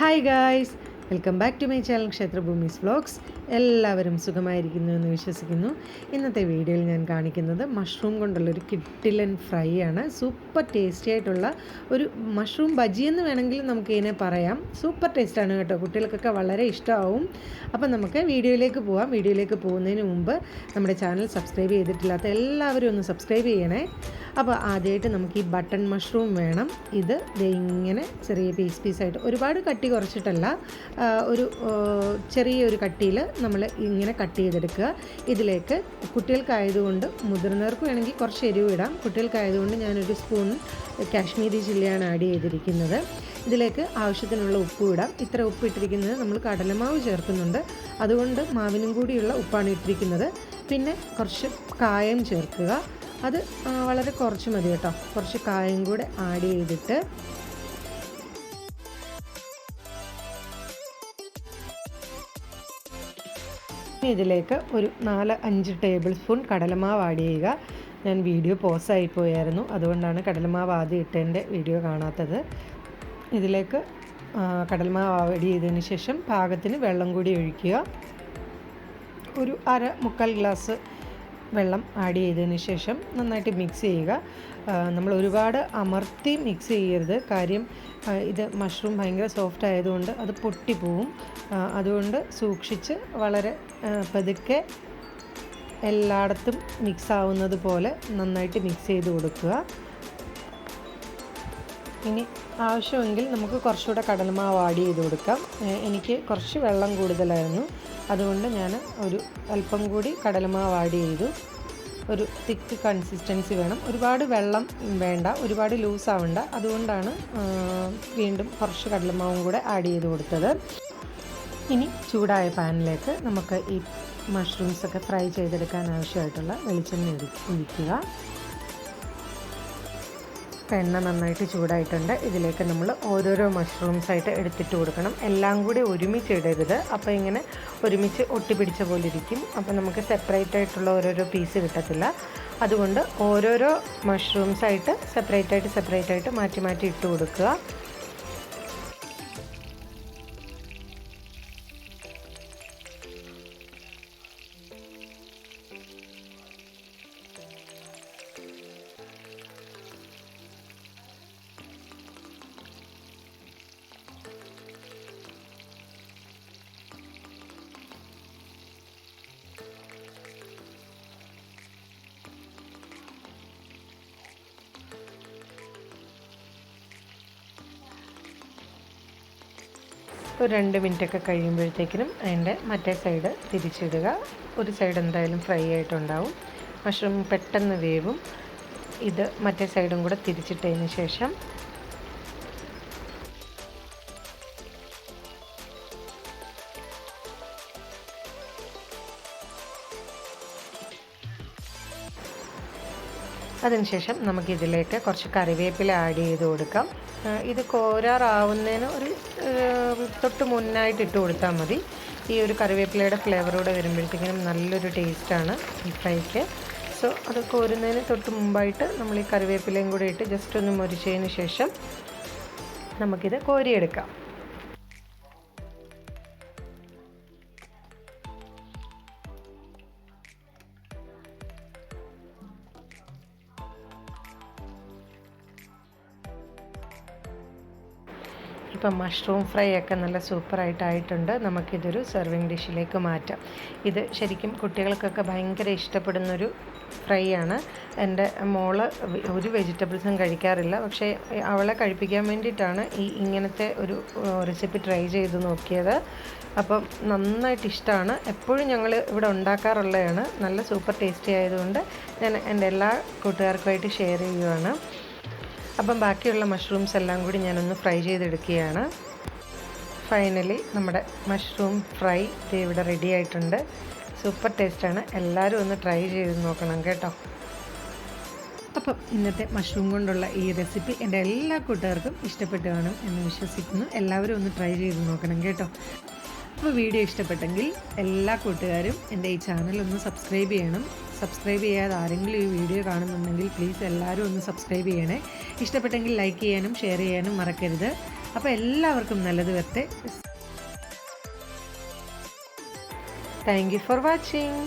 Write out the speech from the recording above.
Hi guys, welcome back to my channel KshethraBhoomi'sVlogs. Vlogs. എല്ലാവരും സുഖമായിരിക്കുന്നു എന്ന് വിശ്വസിക്കുന്നു. ഇന്നത്തെ വീഡിയോയിൽ ഞാൻ കാണിക്കുന്നത് മഷ്റൂം കൊണ്ടുള്ളൊരു കിട്ടിലൻ ഫ്രൈ ആണ്. സൂപ്പർ ടേസ്റ്റി ആയിട്ടുള്ള ഒരു മഷ്റൂം ബജി എന്ന് വേണമെങ്കിൽ നമുക്ക് ഇതിനെ പറയാം. സൂപ്പർ ടേസ്റ്റാണ് കേട്ടോ, കുട്ടികൾക്കൊക്കെ വളരെ ഇഷ്ടമാവും. അപ്പം നമുക്ക് വീഡിയോയിലേക്ക് പോവാം. വീഡിയോയിലേക്ക് പോകുന്നതിന് മുമ്പ് നമ്മുടെ ചാനൽ സബ്സ്ക്രൈബ് ചെയ്തിട്ടില്ലാത്ത എല്ലാവരും ഒന്ന് സബ്സ്ക്രൈബ് ചെയ്യണേ. അപ്പോൾ ആദ്യമായിട്ട് നമുക്ക് ഈ ബട്ടൺ മഷ്റൂം വേണം. ഇത് ഇങ്ങനെ ചെറിയ പീസായിട്ട്, ഒരുപാട് കട്ടി കുറച്ചിട്ടല്ല, ഒരു ചെറിയൊരു കട്ടിയിൽ നമ്മൾ ഇങ്ങനെ കട്ട് ചെയ്തെടുക്കുക. ഇതിലേക്ക് കുട്ടികൾക്കായതുകൊണ്ട്, മുതിർന്നവർക്ക് വേണമെങ്കിൽ കുറച്ച് എരിവ് ഇടാം, കുട്ടികൾക്കായതുകൊണ്ട് ഞാനൊരു സ്പൂൺ കാശ്മീരി ചില്ലിയാണ് ആഡ് ചെയ്തിരിക്കുന്നത്. ഇതിലേക്ക് ആവശ്യത്തിനുള്ള ഉപ്പ് ഇടാം. ഇത്ര ഉപ്പ് ഇട്ടിരിക്കുന്നത് നമ്മൾ കടലമാവ് ചേർക്കുന്നുണ്ട്, അതുകൊണ്ട് മാവിനും കൂടിയുള്ള ഉപ്പാണ് ഇട്ടിരിക്കുന്നത്. പിന്നെ കുറച്ച് കായം ചേർക്കുക, അത് വളരെ കുറച്ച് മതി കേട്ടോ. കുറച്ച് കായം കൂടെ ആഡ് ചെയ്തിട്ട് ഇതിലേക്ക് ഒരു 4-5 ടേബിൾ സ്പൂൺ കടലമാവ് ആഡ് ചെയ്യുക. ഞാൻ വീഡിയോ പോസായി പോയായിരുന്നു, അതുകൊണ്ടാണ് കടലമാവ് ആദ്യം ഇട്ടതിൻ്റെ വീഡിയോ കാണാത്തത്. ഇതിലേക്ക് കടലമാവ് ആഡ് ചെയ്തതിന് ശേഷം പാകത്തിന് വെള്ളം കൂടി ഒഴിക്കുക. ഒരു 1/4 ഗ്ലാസ് വെള്ളം ആഡ് ചെയ്തതിന് ശേഷം നന്നായിട്ട് മിക്സ് ചെയ്യുക. നമ്മൾ ഒരുപാട് അമർത്തി മിക്സ് ചെയ്യരുത്, കാര്യം ഇത് മഷ്റൂം ഭയങ്കര സോഫ്റ്റ് ആയതുകൊണ്ട് അത് പൊട്ടിപ്പോവും. അതുകൊണ്ട് സൂക്ഷിച്ച് വളരെ പതുക്കെ എല്ലായിടത്തും മിക്സ് ആവുന്നത് പോലെ നന്നായിട്ട് മിക്സ് ചെയ്ത് കൊടുക്കുക. ഇനി ആവശ്യമെങ്കിൽ നമുക്ക് കുറച്ചുകൂടെ കടലമാവ് ആഡ് ചെയ്ത് കൊടുക്കാം. എനിക്ക് കുറച്ച് വെള്ളം കൂടുതലായിരുന്നു, അതുകൊണ്ട് ഞാൻ ഒരു അല്പം കൂടി കടലമാവ് ആഡ് ചെയ്തു. ഒരു തിക്ക് കൺസിസ്റ്റൻസി വേണം, ഒരുപാട് വെള്ളം വേണ്ട, ഒരുപാട് ലൂസ് ആവണ്ട. അതുകൊണ്ടാണ് വീണ്ടും കുറച്ച് കടലമാവും കൂടെ ആഡ് ചെയ്ത് കൊടുത്തത്. ഇനി ചൂടായ പാനിലേക്ക് നമുക്ക് ഈ മഷ്റൂംസൊക്കെ ഫ്രൈ ചെയ്തെടുക്കാൻ ആവശ്യമായിട്ടുള്ള വെളിച്ചെണ്ണ ഒഴിക്കുക. എണ്ണ നന്നായിട്ട് ചൂടായിട്ടുണ്ട്. ഇതിലേക്ക് നമ്മൾ ഓരോരോ മഷ്റൂംസായിട്ട് എടുത്തിട്ട് കൊടുക്കണം. എല്ലാം കൂടി ഒരുമിച്ച് ഇടരുത്, അപ്പോൾ ഇങ്ങനെ ഒരുമിച്ച് ഒട്ടിപ്പിടിച്ച പോലെ ഇരിക്കും. അപ്പോൾ നമുക്ക് സെപ്പറേറ്റ് ആയിട്ടുള്ള ഓരോരോ പീസ് കിട്ടത്തില്ല. അതുകൊണ്ട് ഓരോരോ മഷ്റൂംസായിട്ട് സെപ്പറേറ്റ് ആയിട്ട് മാറ്റി ഇട്ട് കൊടുക്കുക. ഒരു 2 മിനിറ്റൊക്കെ കഴിയുമ്പോഴത്തേക്കിനും അതിൻ്റെ മറ്റേ സൈഡ് തിരിച്ചിടുക. ഒരു സൈഡ് എന്തായാലും ഫ്രൈ ആയിട്ടുണ്ടാവും, മഷ്റൂം പെട്ടെന്ന് വേവും. ഇത് മറ്റേ സൈഡും കൂടെ തിരിച്ചിട്ടതിന് ശേഷം അതിനുശേഷം നമുക്കിതിലേക്ക് കുറച്ച് കറിവേപ്പില ആഡ് ചെയ്ത് കൊടുക്കാം. ഇത് കോരാറാവുന്നതിന് ഒരു തൊട്ട് മുന്നായിട്ട് ഇട്ട് കൊടുത്താൽ മതി. ഈ ഒരു കറിവേപ്പിലയുടെ ഫ്ലേവറൂടെ വരുമ്പോഴത്തേക്കിനും നല്ലൊരു ടേസ്റ്റാണ് ഈ ഫ്രൈക്ക്. സോ അത് കോരുന്നതിന് തൊട്ട് മുമ്പായിട്ട് നമ്മൾ ഈ കറിവേപ്പിലയും കൂടെ ഇട്ട് ജസ്റ്റ് ഒന്ന് മുരിച്ചതിന് ശേഷം നമുക്കിത് കോരിയെടുക്കാം. ഇപ്പം മഷ്റൂം ഫ്രൈ ഒക്കെ നല്ല സൂപ്പറായിട്ടായിട്ടുണ്ട്. നമുക്കിതൊരു സെർവിങ് ഡിഷിലേക്ക് മാറ്റാം. ഇത് ശരിക്കും കുട്ടികൾക്കൊക്കെ ഭയങ്കര ഇഷ്ടപ്പെടുന്നൊരു ഫ്രൈ ആണ്. എൻ്റെ മോള് ഒരു വെജിറ്റബിൾസും കഴിക്കാറില്ല, പക്ഷേ അവളെ കഴിപ്പിക്കാൻ വേണ്ടിയിട്ടാണ് ഇങ്ങനത്തെ ഒരു റെസിപ്പി ട്രൈ ചെയ്ത് നോക്കിയത്. അപ്പം നന്നായിട്ട് ഇഷ്ടമാണ്. എപ്പോഴും ഞങ്ങൾ ഇവിടെ ഉണ്ടാക്കാറുള്ളതാണ്. നല്ല സൂപ്പർ ടേസ്റ്റി ആയതുകൊണ്ട് ഞാൻ എൻ്റെ എല്ലാ കൂട്ടുകാർക്കുമായിട്ട് ഷെയർ ചെയ്യുകയാണ്. അപ്പം ബാക്കിയുള്ള മഷ്റൂംസ് എല്ലാം കൂടി ഞാനൊന്ന് ഫ്രൈ ചെയ്തെടുക്കുകയാണ്. ഫൈനലി നമ്മുടെ മഷ്റൂം ഫ്രൈ ഇവിടെ റെഡി ആയിട്ടുണ്ട്. സൂപ്പർ ടേസ്റ്റാണ്. എല്ലാവരും ഒന്ന് ട്രൈ ചെയ്ത് നോക്കണം കേട്ടോ. അപ്പം ഇന്നത്തെ മഷ്റൂം കൊണ്ടുള്ള ഈ റെസിപ്പി എൻ്റെ എല്ലാ കൂട്ടുകാർക്കും ഇഷ്ടപ്പെട്ട് കാണും എന്ന് വിശ്വസിക്കുന്നു. എല്ലാവരും ഒന്ന് ട്രൈ ചെയ്ത് നോക്കണം കേട്ടോ. അപ്പോൾ വീഡിയോ ഇഷ്ടപ്പെട്ടെങ്കിൽ എല്ലാ കൂട്ടുകാരും എൻ്റെ ഈ ചാനൽ ഒന്ന് സബ്സ്ക്രൈബ് ചെയ്യണം. സബ്സ്ക്രൈബ് ചെയ്യാതെ ആരെങ്കിലും ഈ വീഡിയോ കാണുന്നുണ്ടെങ്കിൽ പ്ലീസ് എല്ലാവരും ഒന്ന് സബ്സ്ക്രൈബ് ചെയ്യണേ. ഇഷ്ടപ്പെട്ടെങ്കിൽ ലൈക്ക് ചെയ്യാനും ഷെയർ ചെയ്യാനും മറക്കരുത്. അപ്പോൾ എല്ലാവർക്കും നല്ലത് വരട്ടെ. Thank you for watching.